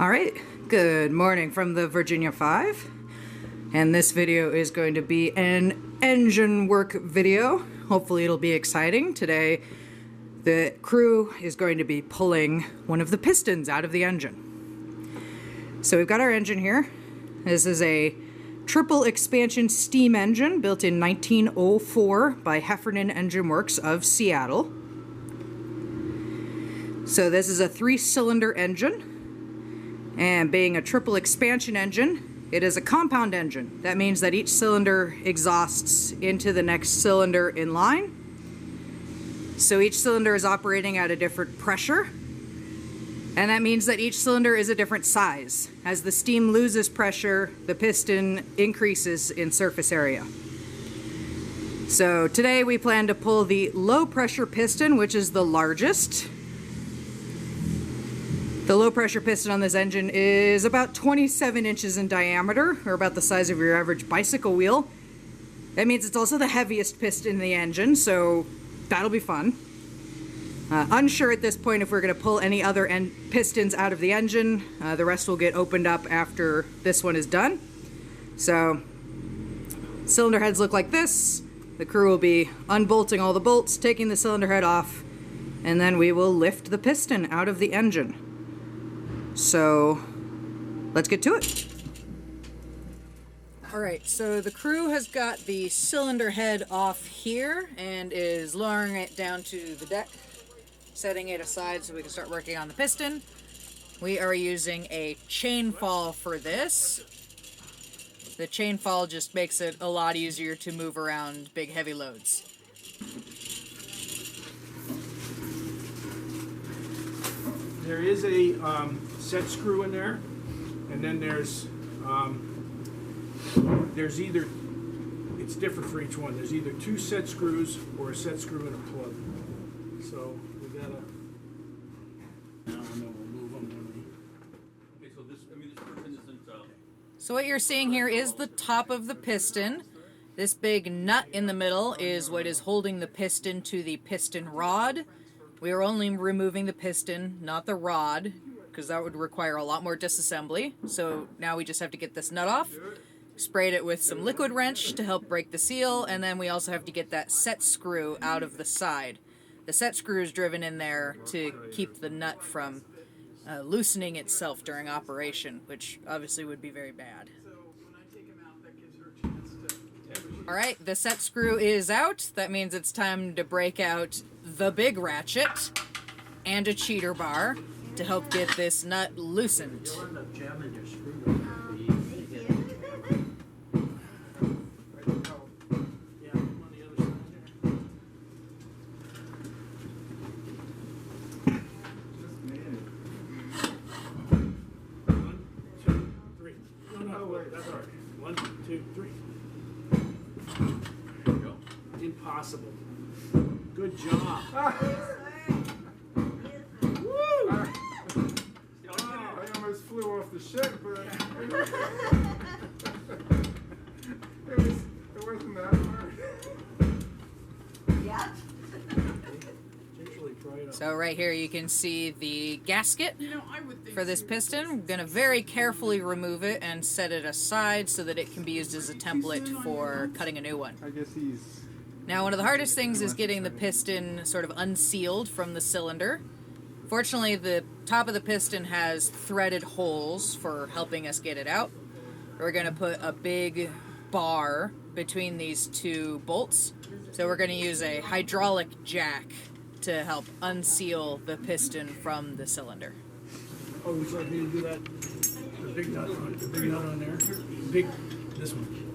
Alright, good morning from the Virginia 5, and this video is going to be an engine work video. Hopefully it'll be exciting. Today the crew is going to be pulling one of the pistons out of the engine. So we've got our engine here. This is a triple expansion steam engine built in 1904 by Heffernan Engine Works of Seattle. So this is a 3-cylinder engine. And being a triple expansion engine, it is a compound engine. That means that each cylinder exhausts into the next cylinder in line. So each cylinder is operating at a different pressure. And that means that each cylinder is a different size. As the steam loses pressure, the piston increases in surface area. So today we plan to pull the low pressure piston, which is the largest. The low pressure piston on this engine is about 27 inches in diameter, or about the size of your average bicycle wheel. That means it's also the heaviest piston in the engine, so that'll be fun. Unsure at this point if we're going to pull any other pistons out of the engine. The rest will get opened up after this one is done. So, cylinder heads look like this. The crew will be unbolting all the bolts, taking the cylinder head off, and then we will lift the piston out of the engine. So, let's get to it. Alright, so the crew has got the cylinder head off here and is lowering it down to the deck, setting it aside so we can start working on the piston. We are using a chain fall for this. The chain fall just makes it a lot easier to move around big heavy loads. There is a set screw in there, and then there's either, it's different for each one. There's either 2 set screws or a set screw and a plug. So we gotta, I don't know, we'll move them when we. Okay, so this person isn't. So what you're seeing here is the top of the piston. This big nut in the middle is what is holding the piston to the piston rod. We are only removing the piston, not the rod, because that would require a lot more disassembly. So now we just have to get this nut off, sprayed it with some liquid wrench to help break the seal, and then we also have to get that set screw out of the side. The set screw is driven in there to keep the nut from loosening itself during operation, which obviously would be very bad. Alright, the set screw is out. That means it's time to break out the big ratchet and a cheater bar to help get this nut loosened. Impossible. Good job. Woo! I almost flew off the ship, but it wasn't that hard. Yeah. So right here you can see the gasket for this piston. I'm going to very carefully remove it and set it aside so that it can be used as a template for cutting a new one. I guess he's... Now, one of the hardest things is getting the piston sort of unsealed from the cylinder. Fortunately, the top of the piston has threaded holes for helping us get it out. We're going to put a big bar between these 2 bolts. So we're going to use a hydraulic jack to help unseal the piston from the cylinder. Oh, would you like me to do that? The big nut on there. This one.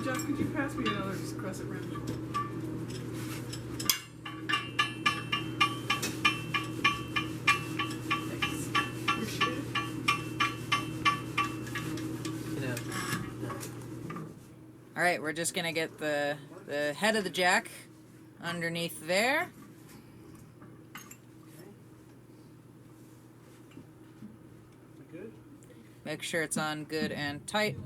Jeff, could you pass me another crescent wrench? Thanks. Appreciate it. Alright, we're just going to get the head of the jack underneath there. Make sure it's on good and tight.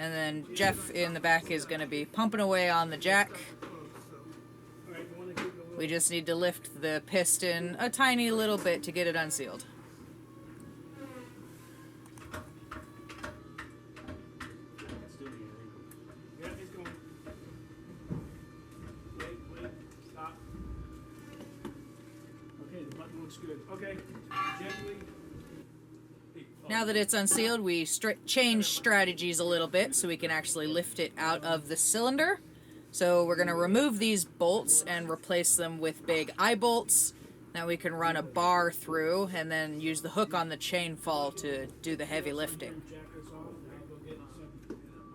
And then Jeff in the back is going to be pumping away on the jack. We just need to lift the piston a tiny little bit to get it unsealed. Yeah, it's going. Wait, stop. Okay, the button looks good. Okay, gently. Now that it's unsealed, we change strategies a little bit so we can actually lift it out of the cylinder. So we're going to remove these bolts and replace them with big eye bolts. Now we can run a bar through and then use the hook on the chain fall to do the heavy lifting. Jack this off. Now go get some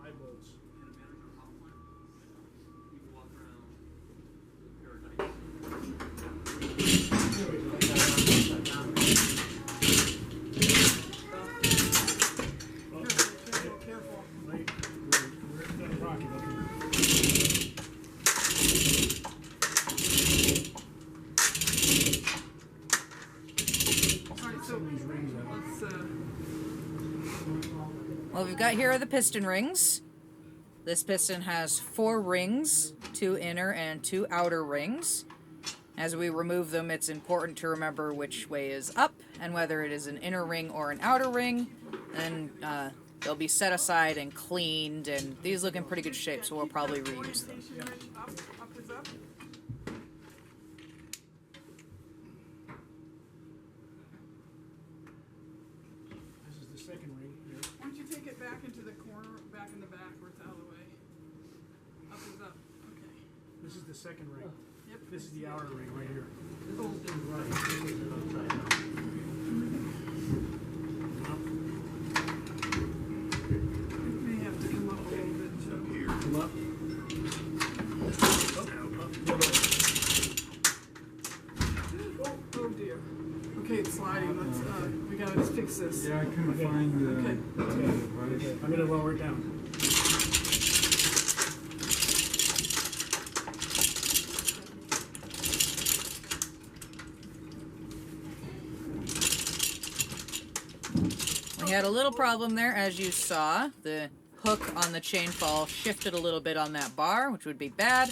eye bolts. Careful. Wait, we're gonna rock it. Alright, so let's What we've got here are the piston rings. This piston has 4 rings, 2 inner and 2 outer rings. As we remove them, it's important to remember which way is up and whether it is an inner ring or an outer ring. And they'll be set aside and cleaned, and these look in pretty good shape, so we'll probably reuse them. orientation wrench up is up. This is the second ring here. Why don't you take it back into the corner, back in the back where it's out of the way. Up is up. Okay. This is the second ring. Yep. This is the outer ring right here. It may have to come up a little bit too. Come up. Oh dear. Okay, it's sliding. Let's we gotta just fix this. Yeah, I couldn't find the Okay. device. I'm gonna lower it down. We had a little problem there, as you saw. The hook on the chain fall shifted a little bit on that bar, which would be bad.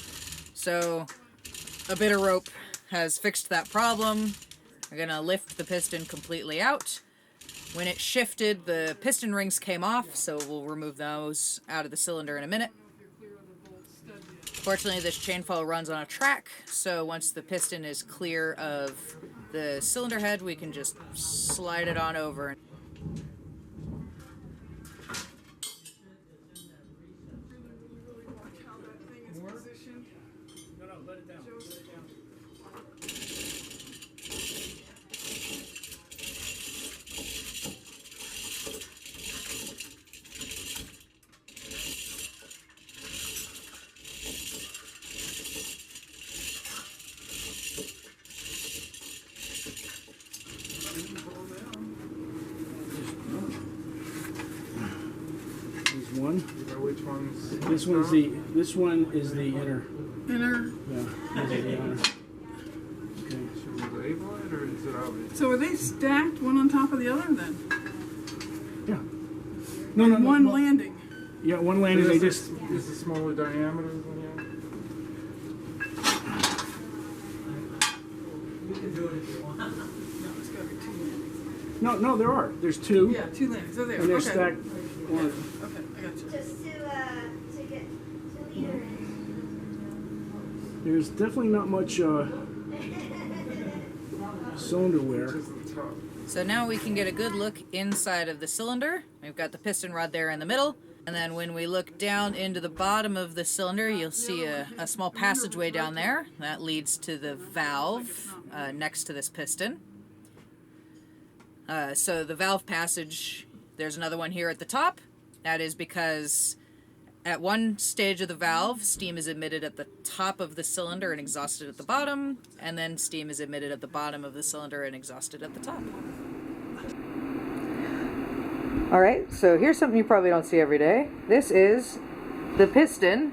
So a bit of rope has fixed that problem. We're gonna lift the piston completely out. When it shifted, the piston rings came off, so we'll remove those out of the cylinder in a minute. Fortunately, this chain fall runs on a track, so once the piston is clear of the cylinder head, we can just slide it on over. Really watch how that thing is positioned. No, let it down. Let it down. There's one. You know which one's? This one is the inner. Inner. Yeah, this is the outer. Okay. Should we label it or is it obvious? So are they stacked one on top of the other then? Yeah. No. One well, landing. Yeah, one landing. They just. Is the smaller diameter than the other? No, it's gotta be 2 landings. No, there are. There's 2. Yeah, 2 landings. They're there. And they're Okay. stacked. Okay, I got you. Just to get to leader in. There's definitely not much cylinder wear. Just the top. So now we can get a good look inside of the cylinder. We've got the piston rod there in the middle. And then when we look down into the bottom of the cylinder, you'll see a small passageway down there. That leads to the valve next to this piston. So the valve passage, there's another one here at the top. That is because at one stage of the valve, steam is emitted at the top of the cylinder and exhausted at the bottom, and then steam is emitted at the bottom of the cylinder and exhausted at the top. Alright, so here's something you probably don't see every day. This is the piston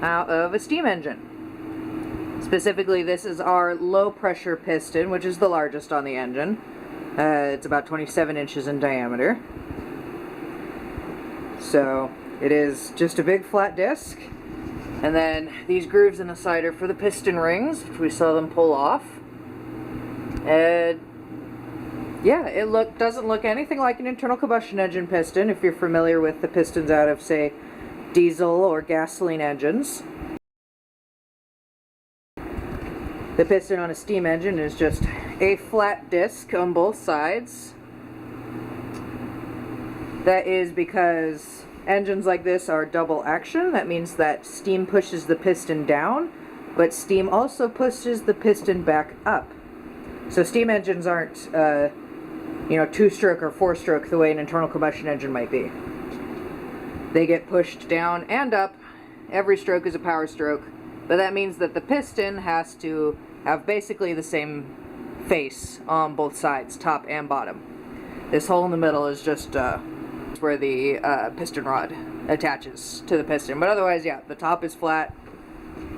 out of a steam engine. Specifically, this is our low pressure piston, which is the largest on the engine. It's about 27 inches in diameter. So It is just a big flat disc, and then these grooves in the side are for the piston rings, which we saw them pull off. And yeah, it doesn't look anything like an internal combustion engine piston if you're familiar with the pistons out of, say, diesel or gasoline engines. The piston on a steam engine is just a flat disc on both sides. That is because engines like this are double action. That means that steam pushes the piston down, but steam also pushes the piston back up. So steam engines aren't, you know, 2-stroke or 4-stroke the way an internal combustion engine might be. They get pushed down and up. Every stroke is a power stroke, but that means that the piston has to have basically the same face on both sides, top and bottom. This hole in the middle is just where the piston rod attaches to the piston. But otherwise, yeah, the top is flat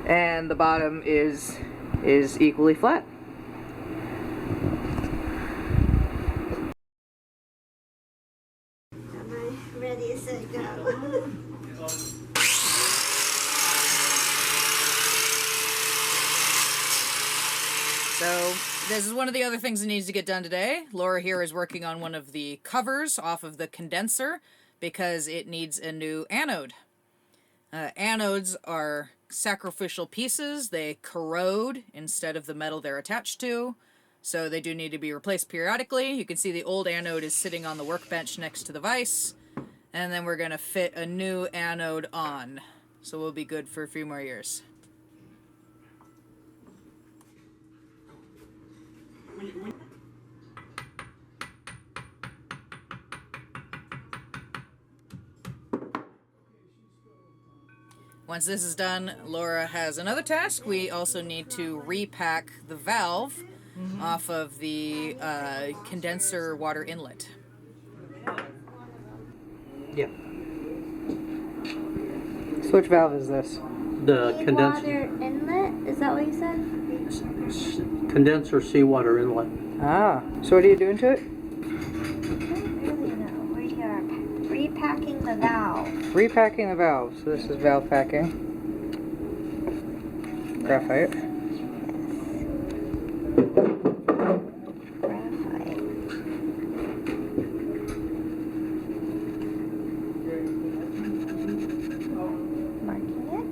and the bottom is equally flat. Am I ready, set, go? So this is one of the other things that needs to get done today. Laura here is working on one of the covers off of the condenser because it needs a new anode. Anodes are sacrificial pieces. They corrode instead of the metal they're attached to, so they do need to be replaced periodically. You can see the old anode is sitting on the workbench next to the vise, and then we're going to fit a new anode on, so we'll be good for a few more years. Once this is done, Laura has another task. We also need to repack the valve off of the condenser water inlet. Yeah, So which valve is this? the condenser, Seawater inlet, is that what you said? condenser seawater inlet. Ah, so what are you doing to it? I don't really know. We are repacking the valve. Repacking the valve. So this is valve packing. Graphite. Graphite. Marking it.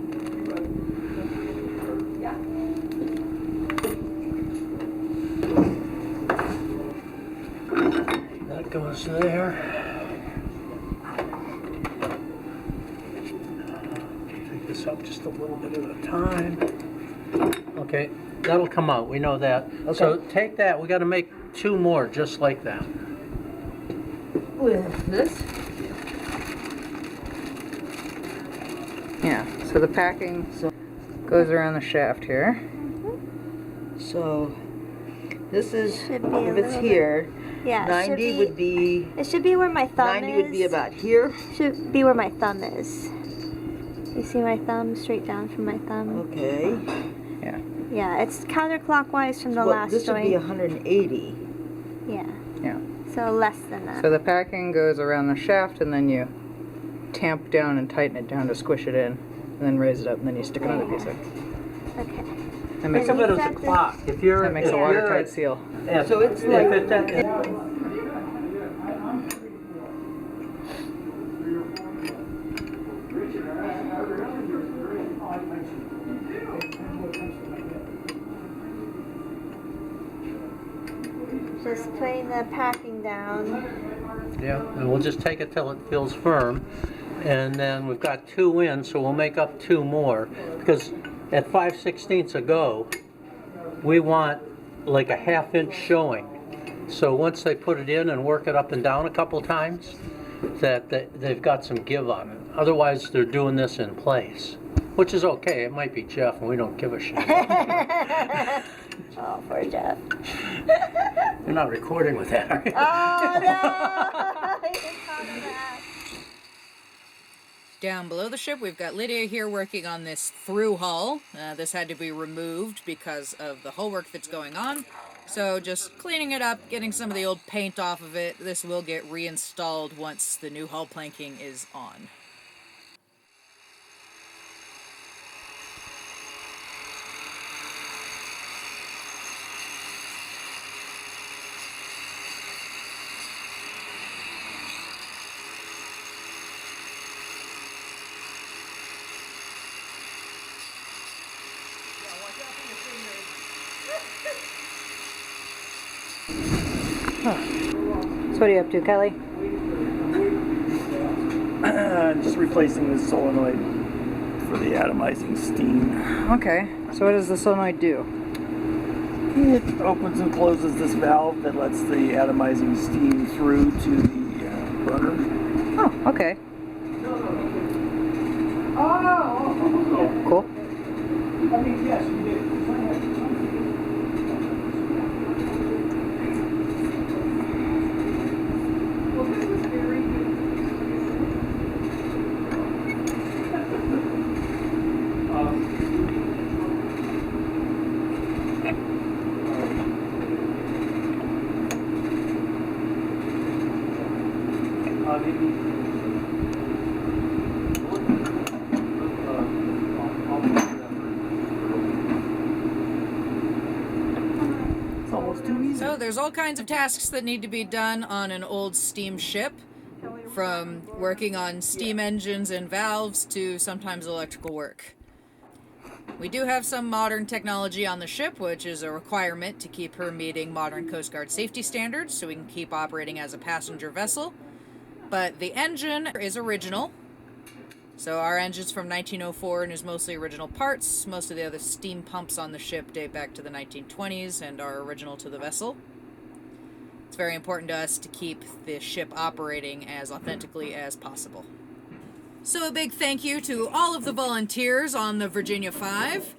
That goes there. Take this up just a little bit at a time. Okay, that'll come out, we know that. So take that, we gotta make 2 more just like that. With this? Yeah, so the packing goes around the shaft here. So this is, Should be a if it's little here, Yeah, it should 90 would be, It should be where my thumb 90 is. would be about here. Should be where my thumb is. You see my thumb straight down from my thumb? Okay. Yeah. Yeah, it's counterclockwise from the Well, last this would be joint. 180. Yeah. Yeah. So less than that. So the packing goes around the shaft, and then you tamp down and tighten it down to squish it in, and then raise it up, and then you stick another piece in. Okay. That makes, Think of it as a Exactly. clock. If you're, that makes if a you're- watertight seal. if- So it's if like- it- that- Just putting the packing down. Yeah, and we'll just take it till it feels firm. And then we've got 2 in, so we'll make up 2 more. Because at 5/16 a go, we want like a 1/2 inch showing. So once they put it in and work it up and down a couple times, that they've got some give on it. Otherwise, they're doing this in place, which is okay. It might be Jeff, and we don't give a shit. Oh, poor Jeff. You're not recording with that, are you? Oh no! I didn't thought of that. Down below the ship, we've got Lydia here working on this through hull. This had to be removed because of the hull work that's going on. So just cleaning it up, getting some of the old paint off of it. This will get reinstalled once the new hull planking is on. So what are you up to, Kelly? Just replacing the solenoid for the atomizing steam. Okay, so what does the solenoid do? It opens and closes this valve that lets the atomizing steam through to the burner. Oh, okay. Cool. I mean, yes, you did. Well, this was very good. It's almost too easy. So there's all kinds of tasks that need to be done on an old steam ship, from working on steam engines and valves to sometimes electrical work. We do have some modern technology on the ship, which is a requirement to keep her meeting modern Coast Guard safety standards so we can keep operating as a passenger vessel. But the engine is original. So our engine's from 1904 and is mostly original parts. Most of the other steam pumps on the ship date back to the 1920s and are original to the vessel. It's very important to us to keep the ship operating as authentically as possible. So a big thank you to all of the volunteers on the Virginia 5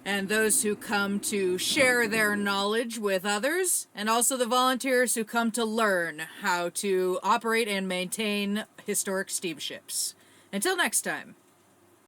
and those who come to share their knowledge with others, and also the volunteers who come to learn how to operate and maintain historic steamships. Until next time.